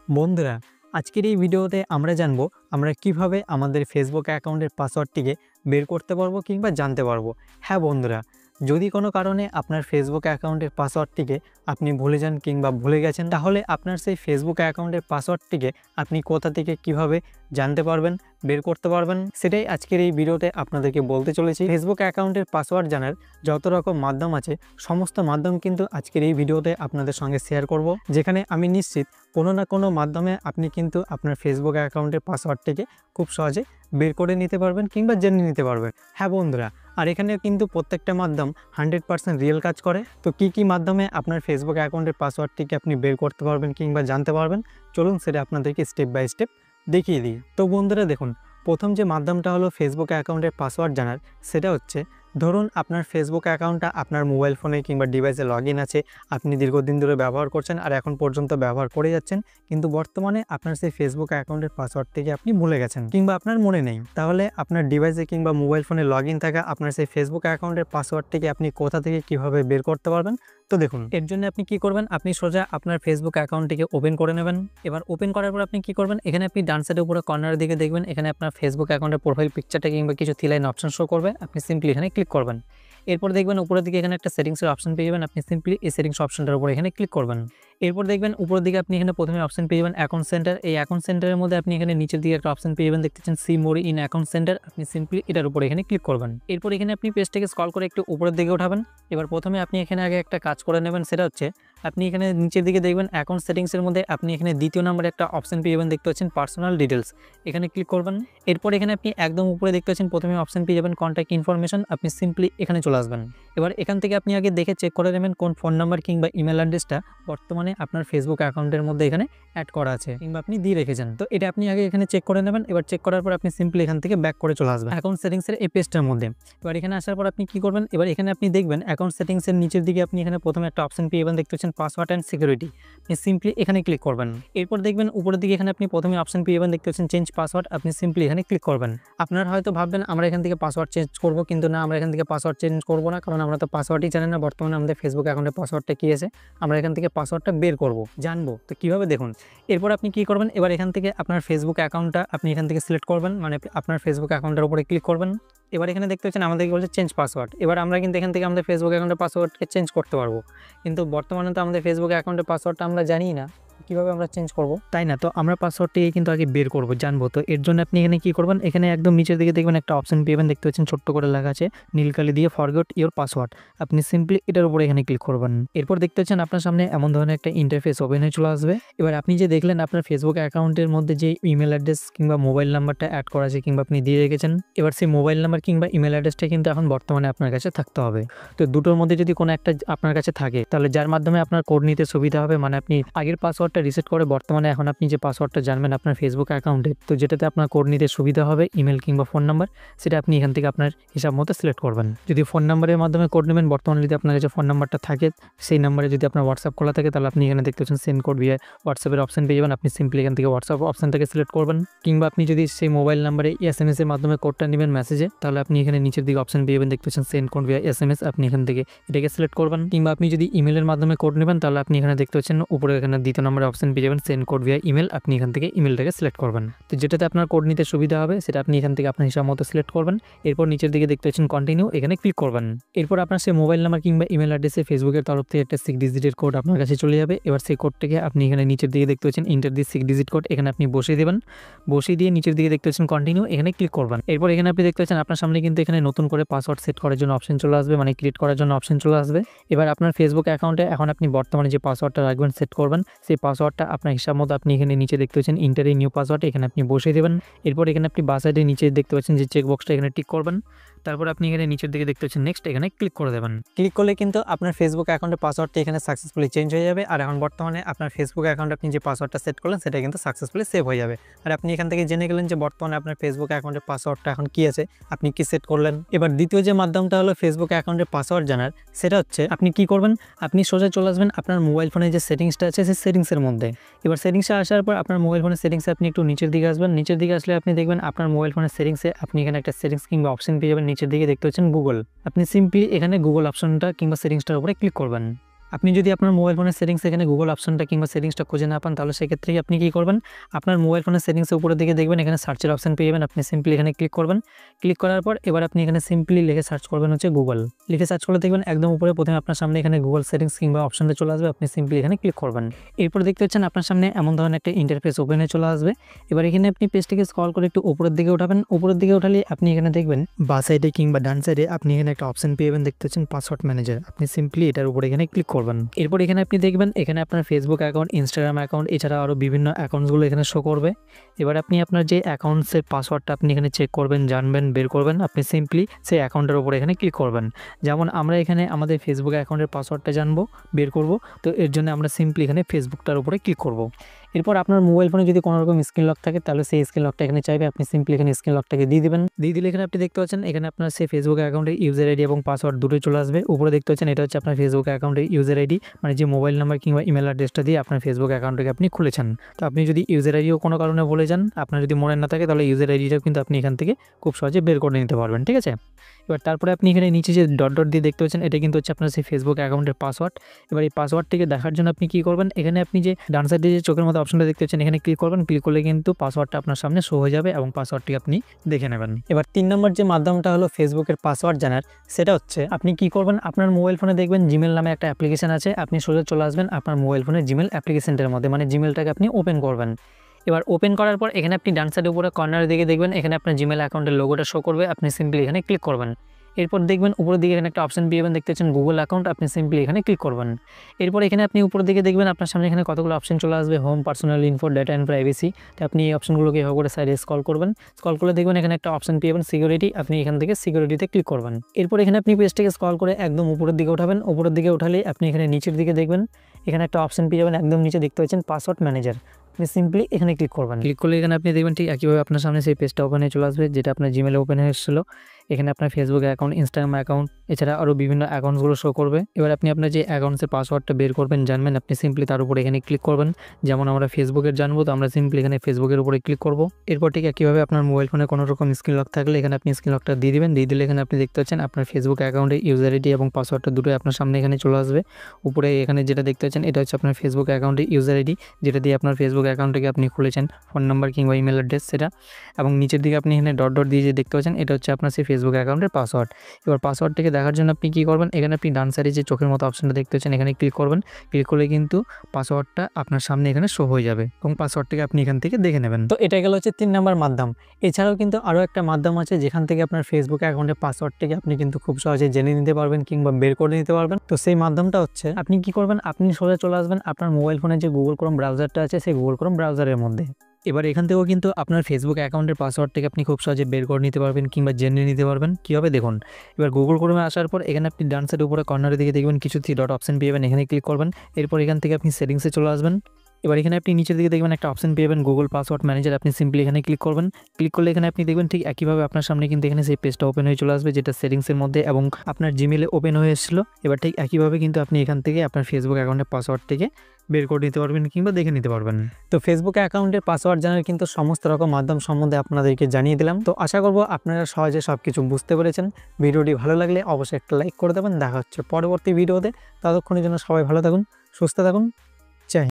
বন্ধুরা, আজকের এই ভিডিওতে আমরা জানবো আমরা কিভাবে আমাদের ফেসবুক অ্যাকাউন্টের পাসওয়ার্ডটিকে বের করতে পারবো কিংবা জানতে পারবো। হ্যাঁ বন্ধুরা, যদি কোনো কারণে আপনার ফেসবুক অ্যাকাউন্টের পাসওয়ার্ডটিকে আপনি ভুলে যান কিংবা ভুলে গেছেন, তাহলে আপনার সেই ফেসবুক অ্যাকাউন্টের পাসওয়ার্ডটিকে আপনি কোথা থেকে কিভাবে জানতে পারবেন, বের করতে পারবেন, সেটাই আজকের এই ভিডিওতে আপনাদেরকে বলতে চলেছি। ফেসবুক অ্যাকাউন্টের পাসওয়ার্ড জানার যত রকম মাধ্যম আছে, সমস্ত মাধ্যম কিন্তু আজকের এই ভিডিওতে আপনাদের সঙ্গে শেয়ার করব, যেখানে আমি নিশ্চিত কোনো না কোনো মাধ্যমে আপনি কিন্তু আপনার ফেসবুক অ্যাকাউন্টের পাসওয়ার্ডটিকে খুব সহজে বের করে নিতে পারবেন কিংবা জেনে নিতে পারবেন। হ্যাঁ বন্ধুরা, আর এখানে কিন্তু প্রত্যেকটা মাধ্যম 100% রিয়েল কাজ করে। তো কি মাধ্যমে আপনার ফেসবুক অ্যাকাউন্টের পাসওয়ার্ডটিকে আপনি বের করতে পারবেন কিংবা জানতে পারবেন, চলুন সেটা আপনাদেরকে স্টেপ বাই স্টেপ দেখিয়ে দিই। তো বন্ধুরা দেখুন, প্রথম যে মাধ্যমটা হলো ফেসবুক অ্যাকাউন্টের পাসওয়ার্ড জানার, সেটা হচ্ছে ধরুন আপনার ফেসবুক অ্যাকাউন্টটা আপনার মোবাইল ফোনে কিংবা ডিভাইসে লগইন আছে, আপনি দীর্ঘদিন ধরে ব্যবহার করছেন আর এখন পর্যন্ত ব্যবহার করে যাচ্ছেন, কিন্তু বর্তমানে আপনার সেই ফেসবুক অ্যাকাউন্টের পাসওয়ার্ডটিকে আপনি ভুলে গেছেন কিংবা আপনার মনে নেই। তাহলে আপনার ডিভাইসে কিংবা মোবাইল ফোনে লগইন থাকা আপনার সেই ফেসবুক অ্যাকাউন্টের পাসওয়ার্ডটিকে আপনি কোথা থেকে কিভাবে বের করতে পারবেন। তো দেখুন, এর জন্য আপনি কি করবেন, আপনি সোজা আপনার ফেসবুক অ্যাকাউন্টটিকে ওপেন করে নেবেন। এবার ওপেন করার পর আপনি কি করবেন, এখানে আপনি ডান সাইডে উপরে কর্নারের দিকে দেখবেন, এখানে আপনার ফেসবুক অ্যাকাউন্টের প্রোফাইল পিকচারটা কিংবা কিছু 3 লাইন অপশন শো করবে, আপনি সিম্পলি এখানে ক্লিক করবেন। এরপর দেখবেন উপরের দিকে এখানে একটা সেটিংসের অপশন পেয়ে যাবেন, আপনি সিম্পলি এই সেটিংস অপশনটার উপর এখানে ক্লিক করবেন। এরপর দেখবেন উপরের দিকে আপনি এখানে প্রথমে অপশন পেয়ে যাবেন অ্যাকাউন্ট সেন্টার। এই অ্যাকাউন্ট সেন্টারের মধ্যে আপনি এখানে নিচের দিকে একটা অপশন পেয়ে যাবেন, দেখতেছেন see more in account centre, আপনি সিম্পলি এটার উপর এখানে ক্লিক করবেন। এরপর এখানে আপনি পেজটাকে স্ক্রল করে একটু উপরের দিকে উঠাবেন। এবার প্রথমে আপনি এখানে আগে একটা কাজ করে নেবেন, সেটা হচ্ছে আপনি এখানে নিচের দিকে দেখবেন অ্যাকাউন্ট সেটিংসের মধ্যে আপনি এখানে দ্বিতীয় নম্বরে একটা অপশন পেয়ে যাবেন, দেখতে পাচ্ছেন পার্সোনাল ডিটেলস, এখানে ক্লিক করবেন। এরপর এখানে আপনি একদম উপরে দেখতে পাচ্ছেন প্রথমে অপশন পেয়ে যাবেন কন্ট্যাক্ট ইনফরমেশন, আপনি সিম্পলি এখানে চলে আসবেন। এবার এখান থেকে আপনি আগে দেখে চেক করে নেবেন কোন ফোন নাম্বার কিংবা ইমেল অ্যাড্রেসটা বর্তমানে আপনার ফেসবুক অ্যাকাউন্টের মধ্যে এখানে অ্যাড করা আছে কিংবা আপনি দিয়ে রেখেছেন। তো এটা আপনি আগে এখানে চেক করে নেবেন। এবার চেক করার পর আপনি সিম্পলি এখান থেকে ব্যাক করে চলে আসবেন অ্যাকাউন্ট সেটিংসের এই পেজটার মধ্যে। এবার এখানে আসার পর আপনি কি করবেন, এবার এখানে আপনি দেখবেন অ্যাকাউন্ট সেটিংসের নিচের দিকে আপনি এখানে প্রথমে একটা অপশন পেয়ে যাবেন, দেখতে পাচ্ছেন পাসওয়ার্ড অ্যান্ড সিকিউরিটি, আপনি সিম্পলি এখানে ক্লিক করবেন। এরপর দেখবেন উপরের দিকে এখানে আপনি প্রথমে অপশন পেয়ে যাবেন, দেখতে পাচ্ছেন চেঞ্জ পাসওয়ার্ড, আপনি সিম্পলি এখানে ক্লিক করবেন। আপনারা হয়তো ভাববেন আমরা এখান থেকে পাসওয়ার্ড চেঞ্জ করব, কিন্তু না, আমরা এখান থেকে পাসওয়ার্ড চেঞ্জ করব না, কারণ আমরা তো পাসওয়ার্ডই জানি না বর্তমানে আমাদের ফেসবুক অ্যাকাউন্টের পাসওয়ার্ডটা কী আছে। আমরা এখান থেকে পাসওয়ার্ডটা বের করব, জানবো তো কীভাবে দেখুন। এরপর আপনি কি করবেন, এবার এখান থেকে আপনার ফেসবুক অ্যাকাউন্টটা আপনি এখান থেকে সিলেক্ট করবেন, মানে আপনার ফেসবুক অ্যাকাউন্টের উপরে ক্লিক করবেন। এবার এখানে দেখতে পাচ্ছেন আমাদেরকে বলছে চেঞ্জ পাসওয়ার্ড। এবার আমরা কিন্তু এখান থেকে আমাদের ফেসবুক অ্যাকাউন্টের পাসওয়ার্ডকে চেঞ্জ করতে পারবো, কিন্তু বর্তমানে তো আমাদের ফেসবুক অ্যাকাউন্টের পাসওয়ার্ডটা আমরা জানি না, কীভাবে আমরা চেঞ্জ করব, তাই না? তো আমরা পাসওয়ার্ডটিকে কিন্তু আগে বের করব, জানবো। তো এর জন্য আপনি এখানে কি করবেন, এখানে একদম নিচের দিকে দেখবেন একটা অপশন পেবেন, দেখতে পাচ্ছেন ছোট্ট করে লেখা আছে নীল কালি দিয়ে ফরগেট ইওর পাসওয়ার্ড, আপনি সিম্পলি এটার উপরে এখানে ক্লিক করবেন। এরপর দেখতে পাচ্ছেন আপনার সামনে এমন ধরনের একটা ইন্টারফেস ওপেন হয়ে চলে আসবে। এবার আপনি যে দেখলেন আপনার ফেসবুক অ্যাকাউন্টের মধ্যে যে ইমেল অ্যাড্রেস কিংবা মোবাইল নাম্বারটা অ্যাড করা আছে কিংবা আপনি দিয়ে রেখেছেন, এবার সেই মোবাইল নাম্বার কিংবা ইমেল অ্যাড্রেসটা কিন্তু এখন বর্তমানে আপনার কাছে থাকতে হবে। তো দুটোর মধ্যে যদি কোনো একটা আপনার কাছে থাকে, তাহলে যার মাধ্যমে আপনার কোড নিতে সুবিধা হবে, মানে আপনি আগের পাসওয়ার্ডটা রিসেট করে বর্তমানে এখন আপনি যে পাসওয়ার্ডটা জানবেন আপনার ফেসবুক অ্যাকাউন্টে, তো যেটাতে আপনার কোড নিতে সুবিধা হবে ইমেল কিংবা ফোন নাম্বার, সেটা আপনি এখান থেকে আপনার হিসাব মতো সিলেক্ট করবেন। যদি ফোন নাম্বারের মাধ্যমে কোড নেবেন, বর্তমানে যদি আপনার কাছে ফোন নাম্বারটা থাকে, সেই নাম্বারে যদি আপনার হোয়াটসঅ্যাপ খোলা থাকে, তাহলে আপনি এখানে দেখতে পাচ্ছেন সেন্ড কোড ভিয়া হোয়াটসঅ্যাপের অপশন পেয়ে যাবেন, আপনি সিম্পলি এখান থেকে হোয়াটসঅ্যাপ অপশনটাকে সিলেক্ট করবেন। কিংবা আপনি যদি সেই মোবাইল নাম্বারে SMS এর মাধ্যমে কোডটা নেবেন মেসেজে, তাহলে আপনি এখানে নিচের দিকে অপশন পেয়ে যাবেন, দেখতে পাচ্ছেন সেন্ড কোড ভিয়া SMS, আপনি এখান থেকে এটাকে সিলেক্ট করবেন। কিংবা আপনি যদি ইমেলের মাধ্যমে কোড নেবেন, তাহলে আপনি এখানে দেখতে পাচ্ছেন উপরে এখানে দ্বিতীয় নম্বরে অপশন পেয়ে যাবেন সেন্ড কোড ভিয়া ইমেল, আপনি এখান থেকে ইমেলটাকে সিলেক্ট করবেন। তো যেটাতে আপনার কোড নিতে সুবিধা হবে সেটা আপনি এখান থেকে আপনার হিসাব মতো সিলেক্ট করবেন। এরপর নিচের দিকে দেখতে পাচ্ছেন কন্টিনিউ, এখানে ক্লিক করবেন। এরপর আপনার সেই মোবাইল নাম্বার কিংবা ইমেল অ্যাড্রেসে ফেসবুকের তরফ থেকে একটা 6 ডিজিটের কোড আপনার কাছে চলে যাবে। এবার সেই কোডটাকে আপনি এখানে নিচের দিকে দেখতে পাচ্ছেন ইন্টার দি 6 ডিজিট কোড, এখানে আপনি বসিয়ে দেবেন। বসিয়ে দিয়ে নিচের দিকে দেখতে পাচ্ছেন কন্টিনিউ, এখানে ক্লিক করবেন। এরপর এখানে আপনি দেখতে পাচ্ছেন আপনার সামনে কিন্তু এখানে নতুন করে পাসওয়ার্ড সেট করার জন্য অপশন চলে আসবে, মানে ক্রিয়েট করার জন্য অপশন চলে আসবে। এবার আপনার ফেসবুক অ্যাকাউন্টে এখন আপনি বর্তমানে যে পাসওয়ার্ডটা রাখবেন সেট করবেন, সেই পাসওয়ার্ডটা আপনার হিসাব মতো আপনি এখানে নিচে দেখতে পাচ্ছেন ইন্টার নিউ পাসওয়ার্ড, এখানে আপনি বসিয়ে দেবেন। এরপর এখানে আপনি বাঁ সাইডে নিচে দেখতে পাচ্ছেন যে চেক বক্সটা, এখানে টিক করবেন। তারপর আপনি এখানে নিচের দিকে দেখতে পাচ্ছেন নেক্সট, এখানে ক্লিক করে দেবেন। ক্লিক করলে কিন্তু আপনার ফেসবুক অ্যাকাউন্টের পাসওয়ার্ডটি এখানে সাকসেসফুলি চেঞ্জ হয়ে যাবে। আর এখন বর্তমানে আপনার ফেসবুক অ্যাকাউন্টে আপনি যে পাসওয়ার্ডটা সেট করলেন সেটা কিন্তু সাকসেসফুলি সেভ হয়ে যাবে। আর আপনি এখান থেকে জেনে গেলেন যে বর্তমানে আপনার ফেসবুক অ্যাকাউন্টের পাসওয়ার্ডটা এখন কি আছে, আপনি কি সেট করলেন। এবার দ্বিতীয় যে মাধ্যমটা হলো ফেসবুক অ্যাকাউন্টের পাসওয়ার্ড জানার, সেটা হচ্ছে আপনি কি করবেন, আপনি সোজা চলে আসবেন আপনার মোবাইল ফোনে যে সেটিংসটা আছে সেই সেটিংসের মধ্যে। এবার সেটিংসে আসার পর আপনার মোবাইল ফোনের সেটিংসে আপনি একটু নিচের দিকে আসবেন। নিচের দিকে আসলে আপনি দেখবেন আপনার মোবাইল ফোনের সেটিংসে আপনি এখানে একটা সেটিংস কিংবা অপশন পেয়ে যাবেন, নিচের দিকে দেখতে পাচ্ছেন গুগল, আপনি সিম্পলি এখানে গুগল অপশনটা কিংবা সেটিংসটার উপরে ক্লিক করবেন। আপনি যদি আপনার মোবাইল ফোনের সেটিংস এখানে গুগল অপশনটা কিংবা সেটিংসটা খুঁজে না পান, তাহলে সেক্ষেত্রে আপনি কী করবেন, আপনার মোবাইল ফোনের সেটিংসের উপরের দিকে দেখবেন এখানে সার্চের অপশন পেয়ে যাবেন। আপনি সিম্পলি এখানে ক্লিক করবেন। ক্লিক করার পর এবার আপনি এখানে সিম্পলি লিখে সার্চ করবেন হচ্ছে গুগল। লিখে সার্চ করলে দেখবেন একদম উপরে প্রথমে আপনার সামনে এখানে গুগল সেটিংস কিংবা অপশনটা চলে আসবে। আপনি সিম্পলি এখানে ক্লিক করবেন। এরপর দেখতে পাচ্ছেন আপনার সামনে এমন ধরনের একটা ইন্টারফেস ওপেন হয়ে চলে আসবে। এবার এখানে আপনি পেজটিকে স্ক্রল করে একটু উপরের দিকে উঠাবেন। উপরের দিকে উঠালে আপনি এখানে দেখবেন বাঁ সাইডে কিংবা ডান সাইডে আপনি এখানে একটা অপশন পেয়ে যাবেন, দেখতে পাচ্ছেন পাসওয়ার্ড ম্যানেজার। আপনি সিম্পলি এটার উপরে এখানে ক্লিক করবেন। এরপর এখানে আপনি দেখবেন এখানে আপনার ফেসবুক অ্যাকাউন্ট, ইনস্টাগ্রাম অ্যাকাউন্ট, এছাড়া আরও বিভিন্ন অ্যাকাউন্টসগুলো এখানে শো করবে। এবার আপনি আপনার যে অ্যাকাউন্টসের পাসওয়ার্ডটা আপনি এখানে চেক করবেন, জানবেন, বের করবেন। আপনি সিম্পলি সেই অ্যাকাউন্টের উপরে এখানে ক্লিক করবেন। যেমন আমরা এখানে আমাদের ফেসবুক অ্যাকাউন্টের পাসওয়ার্ডটা জানবো, বের করব, তো এর জন্য আমরা সিম্পলি এখানে ফেসবুকটার উপরে ক্লিক করব। এরপর আপনার মোবাইল ফোনে যদি কোনো রকম স্ক্রিন লক থাকে, তাহলে সেই স্ক্রিন লকটা এখানে চাইবে, আপনি সিম্পলি এখানে স্ক্রিন লকটাকে দিয়ে দিবেন। দিয়ে দিলে এখানে আপনি দেখতে পাচ্ছেন এখানে আপনার সেই ফেসবুক অ্যাকাউন্টের ইউজার আইডি এবং পাসওয়ার্ড দুটোই চলে আসবে। উপরে দেখতে পাচ্ছেন এটা হচ্ছে আপনার ফেসবুক অ্যাকাউন্টের ইউজার আইডি, মানে যে মোবাইল নাম্বার কিংবা ইমেল অ্যাড্রেসটা দিয়ে আপনার ফেসবুক অ্যাকাউন্টটাকে আপনি খুলেছেন। তো আপনি যদি ইউজার আইডিও কোনো কারণে ভুলে যান, আপনার যদি মনে না থাকে, তাহলে ইউজার আইডিটাও কিন্তু আপনি এখান থেকে খুব সহজে বের করে নিতে পারবেন। ঠিক আছে। এবার তারপরে আপনি এখানে নিচে যে ডট ডট দিয়ে দেখতে পাচ্ছেন, এটা কিন্তু হচ্ছে আপনার সেই ফেসবুক অ্যাকাউন্টের পাসওয়ার্ড। এবার এই পাসওয়ার্ডটিকে দেখার জন্য আপনি কী করবেন, এখানে আপনি যে ডান সাইডে যে চোখের মতো অপশনটা দেখতে পাচ্ছেন, এখানে ক্লিক করবেন। ক্লিক করলে কিন্তু পাসওয়ার্ডটা আপনার সামনে শো হয়ে যাবে এবং পাসওয়ার্ডটি আপনি দেখে নেবেন। এবার 3 নম্বর যে মাধ্যমটা হলো ফেসবুকের পাসওয়ার্ড জানার, সেটা হচ্ছে আপনি কী করবেন, আপনার মোবাইল ফোনে দেখবেন জিমেল নামে একটা অ্যাপ্লিকেশন আছে। আপনি সোজা চলে আসবেন আপনার মোবাইল ফোনের জিমেল অ্যাপ্লিকেশনটার মধ্যে, মানে জিমেলটাকে আপনি ওপেন করবেন। এবার ওপেন করার পর এখানে আপনি ডান সাইডের উপরে কর্নারের দিকে দেখবেন এখানে আপনার জিমেল অ্যাকাউন্টের লোগোটা শো করবে। আপনি সিম্পলি এখানে ক্লিক করবেন। এরপর দেখবেন উপরের দিকে এখানে একটা অপশন পেয়ে যাবেন, দেখতে পাচ্ছেন গুগল অ্যাকাউন্ট। আপনি সিম্পলি এখানে ক্লিক করবেন। এরপর এখানে আপনি উপরের দিকে দেখবেন আপনার সামনে এখানে কতগুলো অপশন চলে আসবে, home, personal info, data and privacy. তো আপনি এই অপশনগুলোকে এভাবে করে সাইডে স্ক্রল করবেন। স্ক্রল করলে দেখবেন এখানে একটা অপশন পেয়ে যাবেন সিকিউরিটি। আপনি এখান থেকে সিকিউরিটিতে ক্লিক করবেন। এরপর এখানে আপনি পেজটাকে স্ক্রল করে একদম উপরের দিকে উঠাবেন। উপরের দিকে উঠালে আপনি এখানে নিচের দিকে দেখবেন এখানে একটা অপশন পেয়ে যাবেন, একদম নিচে দেখতে পাচ্ছেন পাসওয়ার্ড ম্যানেজার। আপনি সিম্পলি এখানে ক্লিক করবেন। ক্লিক করলে এখানে আপনি দেখবেন ঠিক একইভাবে আপনার সামনে সেই পেজটা ওপেন হয়ে চলে আসবে, যেটা আপনার জিমেলে ওপেন হয়ে এসেছিলো। এখানে আপনার ফেসবুক অ্যাকাউন্ট, ইনস্টাগ্রাম অ্যাকাউন্ট, এছাড়া আরও বিভিন্ন অ্যাকাউন্টসগুলো শো করবে। এবার আপনি আপনার যে অ্যাকাউন্টসের পাসওয়ার্ডটা বের করবেন, জানবেন, আপনি সিম্পলি তার উপরে এখানে ক্লিক করবেন। যেমন আমরা ফেসবুকের জানবো, তো আমরা সিম্পলি এখানে ফেসবুকের উপরে ক্লিক করব। এরপর ঠিক একইভাবে আপনার মোবাইল ফোনে কোনো রকম স্ক্রিন লক থাকলে এখানে আপনি স্ক্রিন লকটা দিয়ে দিবেন। দিয়ে দিলে এখানে আপনি দেখতে পাচ্ছেন আপনার ফেসবুক অ্যাকাউন্টে ইউজার আইডি এবং পাসওয়ার্ডটা দুটোই আপনার সামনে এখানে চলে আসবে। উপরে এখানে যেটা দেখতে পাচ্ছেন এটা হচ্ছে আপনার ফেসবুক অ্যাকাউন্টের ইউজার আইডি, যেটা দিয়ে আপনার ফেসবুক অ্যাকাউন্টটাকে আপনি খুলেছেন, ফোন নাম্বার কিংবা ইমেল অ্যাড্রেস সেটা। এবং নিচের দিকে আপনি এখানে ডট ডট দিয়ে যে দেখতে পাচ্ছেন এটা হচ্ছে আপনার সেই ফেসবুক অ্যাকাউন্টের পাসওয়ার্ড। এবার পাসওয়ার্ডটাকে দেখার জন্য আপনি কী করবেন, এখানে আপনি ডান সাইডে যে চোখের মতো অপশনটা দেখতে পাচ্ছেন এখানে ক্লিক করবেন। ক্লিক করলে কিন্তু পাসওয়ার্ডটা আপনার সামনে এখানে শো হয়ে যাবে এবং পাসওয়ার্ডটাকে আপনি এখান থেকে দেখে নেবেন। তো এটা গেল হচ্ছে 3 নম্বর মাধ্যম। এছাড়াও কিন্তু আরও একটা মাধ্যম আছে যেখান থেকে আপনার ফেসবুক অ্যাকাউন্টের পাসওয়ার্ডটাকে আপনি কিন্তু খুব সহজে জেনে নিতে পারবেন কিংবা বের করে নিতে পারবেন। তো সেই মাধ্যমটা হচ্ছে আপনি কী করবেন, আপনি সোজা চলে আসবেন আপনার মোবাইল ফোনে যে গুগল ক্রোম ব্রাউজারটা আছে সেই গুগল ক্রোম ব্রাউজারের মধ্যে। এবার এখান থেকেও কিন্তু আপনার ফেসবুক অ্যাকাউন্টের পাসওয়ার্ডটাকে আপনি খুব সহজে বের করে নিতে পারবেন কিংবা জেনে নিতে পারবেন। কীভাবে দেখুন, এবার গুগল ক্রোমে আসার পর এখানে আপনি ডান সাইডের উপরে কর্নারের দিকে দেখবেন কিছু 3 ডট অপশন পেয়ে যাবেন, এখানে ক্লিক করবেন। এরপর এখান থেকে আপনি সেটিংসে চলে আসবেন। এবার এখানে আপনি নিচের দিকে দেখবেন একটা অপশন পেয়ে যাবেন গুগল পাসওয়ার্ড ম্যানেজার। আপনি সিম্পলি এখানে ক্লিক করবেন। ক্লিক করলে এখানে আপনি দেখবেন ঠিক একইভাবে আপনার সামনে কিন্তু এখানে সেই পেজটা ওপেন হয়ে চলে আসবে, যেটা সেটিংসের মধ্যে এবং আপনার জিমেলে ওপেন হয়ে এসেছিলো। এবার ঠিক একইভাবে কিন্তু আপনি এখান থেকে আপনার ফেসবুক অ্যাকাউন্টের পাসওয়ার্ডটিকে বের করে নিতে পারবেন কিংবা দেখে নিতে পারবেন। তো ফেসবুক অ্যাকাউন্টের পাসওয়ার্ড জানার কিন্তু সমস্ত রকম মাধ্যম সম্বন্ধে আপনাদেরকে জানিয়ে দিলাম। তো আশা করব আপনারা সহজে সব কিছু বুঝতে পেরেছেন। ভিডিওটি ভালো লাগলে অবশ্যই একটা লাইক করে দেবেন। দেখা হচ্ছে পরবর্তী ভিডিওতে। ততক্ষণের জন্য সবাই ভালো থাকুন, সুস্থ থাকুন।